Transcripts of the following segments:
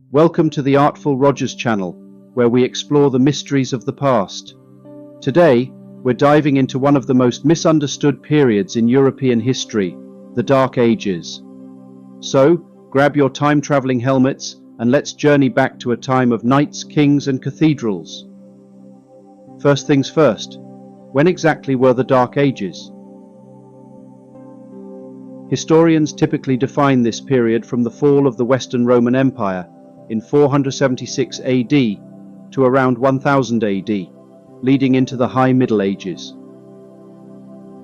Welcome to the Artful Rogers channel, where we explore the mysteries of the past. Today, we're diving into one of the most misunderstood periods in European history, the Dark Ages. So, grab your time-traveling helmets and let's journey back to a time of knights, kings, and cathedrals. First things first, when exactly were the Dark Ages? Historians typically define this period from the fall of the Western Roman Empire in 476 AD to around 1000 AD, leading into the High Middle Ages.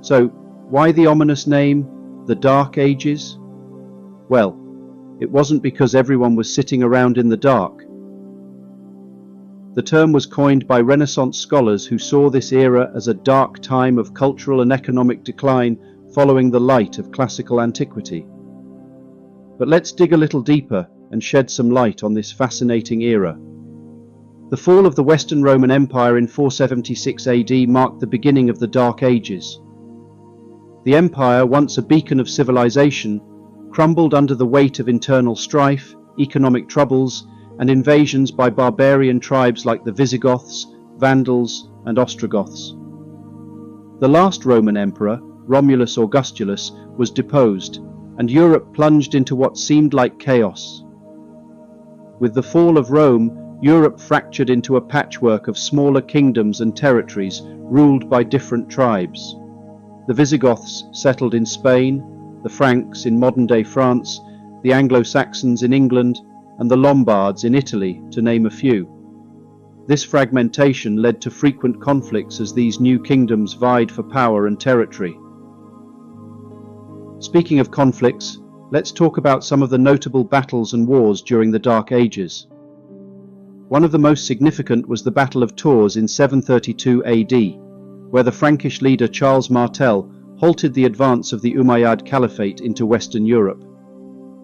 So, why the ominous name, the Dark Ages? Well, it wasn't because everyone was sitting around in the dark. The term was coined by Renaissance scholars who saw this era as a dark time of cultural and economic decline following the light of classical antiquity. But let's dig a little deeper and shed some light on this fascinating era. The fall of the Western Roman Empire in 476 AD marked the beginning of the Dark Ages. The empire, once a beacon of civilization, crumbled under the weight of internal strife, economic troubles, and invasions by barbarian tribes like the Visigoths, Vandals, and Ostrogoths. The last Roman emperor, Romulus Augustulus, was deposed, and Europe plunged into what seemed like chaos. With the fall of Rome, Europe fractured into a patchwork of smaller kingdoms and territories ruled by different tribes. The Visigoths settled in Spain, the Franks in modern-day France, the Anglo-Saxons in England, and the Lombards in Italy, to name a few. This fragmentation led to frequent conflicts as these new kingdoms vied for power and territory. Speaking of conflicts, let's talk about some of the notable battles and wars during the Dark Ages. One of the most significant was the Battle of Tours in 732 AD, where the Frankish leader Charles Martel halted the advance of the Umayyad Caliphate into Western Europe.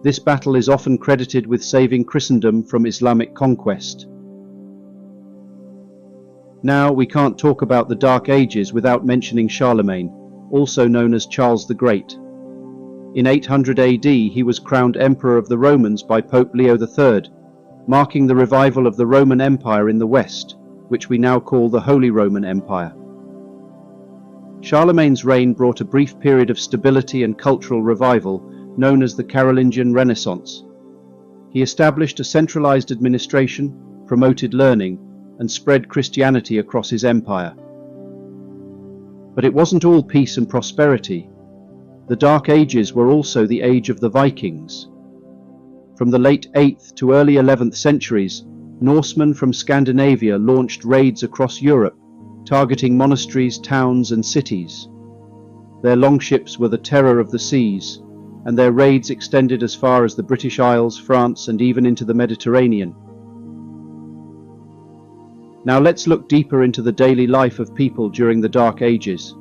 This battle is often credited with saving Christendom from Islamic conquest. Now, we can't talk about the Dark Ages without mentioning Charlemagne, also known as Charles the Great. In 800 AD, he was crowned Emperor of the Romans by Pope Leo III, marking the revival of the Roman Empire in the West, which we now call the Holy Roman Empire. Charlemagne's reign brought a brief period of stability and cultural revival known as the Carolingian Renaissance. He established a centralized administration, promoted learning, and spread Christianity across his empire. But it wasn't all peace and prosperity. The Dark Ages were also the age of the Vikings. From the late 8th to early 11th centuries, Norsemen from Scandinavia launched raids across Europe, targeting monasteries, towns, and cities. Their longships were the terror of the seas, and their raids extended as far as the British Isles, France, and even into the Mediterranean. Now let's look deeper into the daily life of people during the Dark Ages.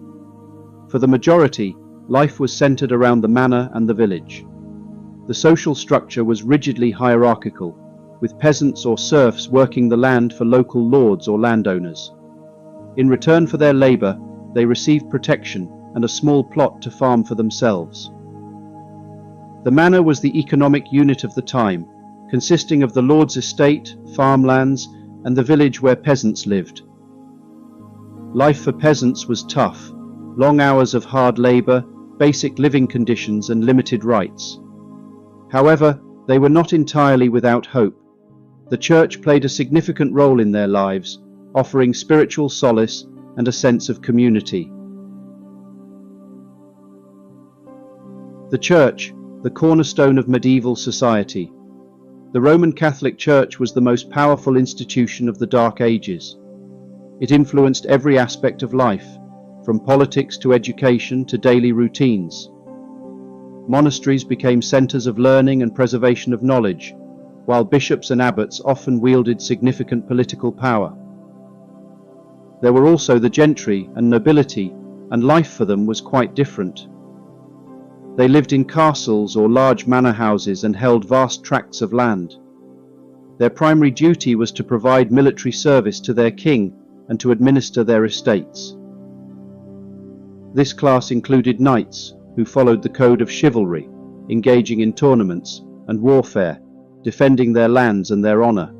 For the majority, life was centered around the manor and the village. The social structure was rigidly hierarchical, with peasants or serfs working the land for local lords or landowners. In return for their labor, they received protection and a small plot to farm for themselves. The manor was the economic unit of the time, consisting of the lord's estate, farmlands, and the village where peasants lived. Life for peasants was tough, long hours of hard labor, basic living conditions, and limited rights. However, they were not entirely without hope. The church played a significant role in their lives, offering spiritual solace and a sense of community. The church, the cornerstone of medieval society. The Roman Catholic Church was the most powerful institution of the Dark Ages. It influenced every aspect of life, from politics to education to daily routines. Monasteries became centers of learning and preservation of knowledge, while bishops and abbots often wielded significant political power. There were also the gentry and nobility, and life for them was quite different. They lived in castles or large manor houses and held vast tracts of land. Their primary duty was to provide military service to their king and to administer their estates. This class included knights, who followed the code of chivalry, engaging in tournaments and warfare, defending their lands and their honor.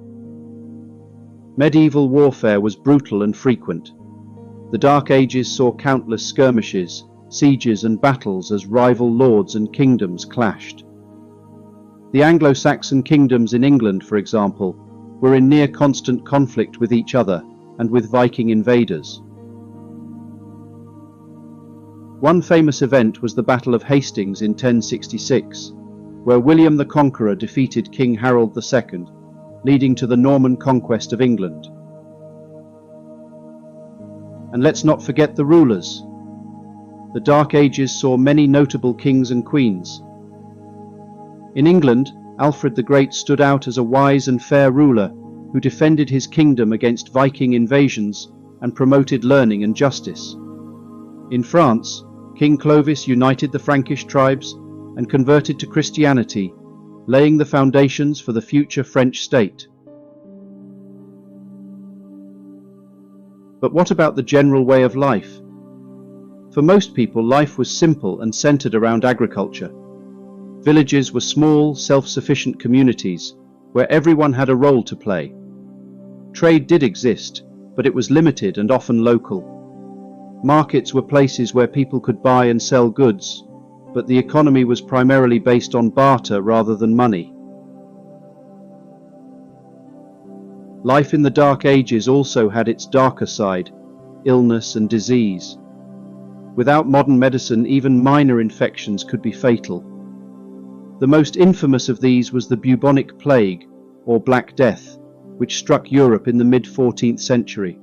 Medieval warfare was brutal and frequent. The Dark Ages saw countless skirmishes, sieges and battles as rival lords and kingdoms clashed. The Anglo-Saxon kingdoms in England, for example, were in near constant conflict with each other and with Viking invaders. One famous event was the Battle of Hastings in 1066, where William the Conqueror defeated King Harold II, leading to the Norman conquest of England. And let's not forget the rulers. The Dark Ages saw many notable kings and queens. In England, Alfred the Great stood out as a wise and fair ruler who defended his kingdom against Viking invasions and promoted learning and justice. In France, King Clovis united the Frankish tribes and converted to Christianity, laying the foundations for the future French state. But what about the general way of life? For most people, life was simple and centered around agriculture. Villages were small, self-sufficient communities where everyone had a role to play. Trade did exist, but it was limited and often local. Markets were places where people could buy and sell goods, but the economy was primarily based on barter rather than money. Life in the Dark Ages also had its darker side, illness and disease. Without modern medicine, even minor infections could be fatal. The most infamous of these was the bubonic plague, or Black Death, which struck Europe in the mid-14th century.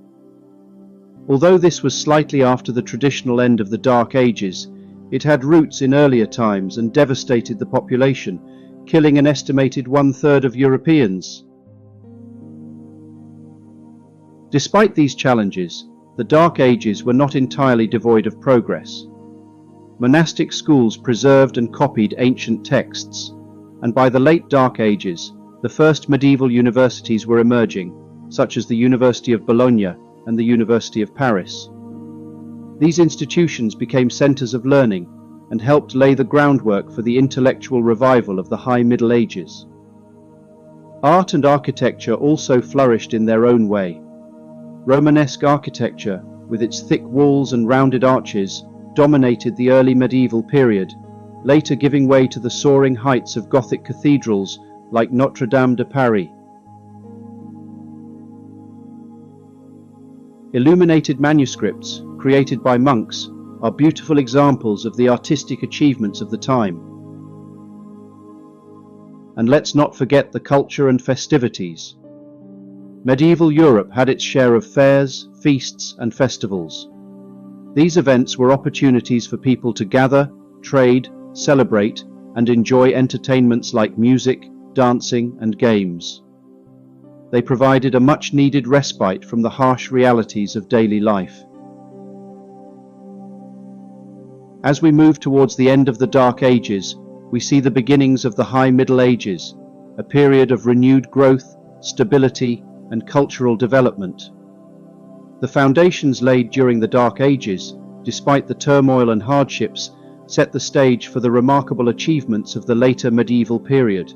Although this was slightly after the traditional end of the Dark Ages, it had roots in earlier times and devastated the population, killing an estimated 1/3 of Europeans. Despite these challenges, the Dark Ages were not entirely devoid of progress. Monastic schools preserved and copied ancient texts, and by the late Dark Ages, the first medieval universities were emerging, such as the University of Bologna and the University of Paris. These institutions became centers of learning and helped lay the groundwork for the intellectual revival of the High Middle Ages. Art and architecture also flourished in their own way. Romanesque architecture, with its thick walls and rounded arches, dominated the early medieval period, later giving way to the soaring heights of Gothic cathedrals like Notre Dame de Paris. Illuminated manuscripts, created by monks, are beautiful examples of the artistic achievements of the time. And let's not forget the culture and festivities. Medieval Europe had its share of fairs, feasts, and festivals. These events were opportunities for people to gather, trade, celebrate, and enjoy entertainments like music, dancing, and games. They provided a much-needed respite from the harsh realities of daily life. As we move towards the end of the Dark Ages, we see the beginnings of the High Middle Ages, a period of renewed growth, stability, and cultural development. The foundations laid during the Dark Ages, despite the turmoil and hardships, set the stage for the remarkable achievements of the later medieval period.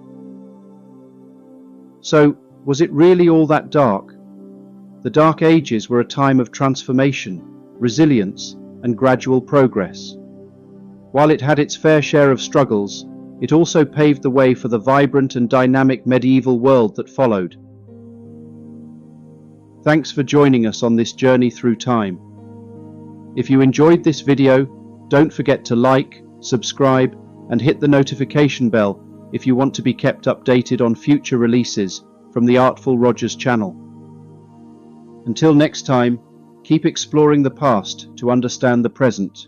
So, was it really all that dark? The Dark Ages were a time of transformation, resilience, and gradual progress. While it had its fair share of struggles, it also paved the way for the vibrant and dynamic medieval world that followed. Thanks for joining us on this journey through time. If you enjoyed this video, don't forget to like, subscribe, and hit the notification bell if you want to be kept updated on future releases from the Artful Rogers channel. Until next time, keep exploring the past to understand the present.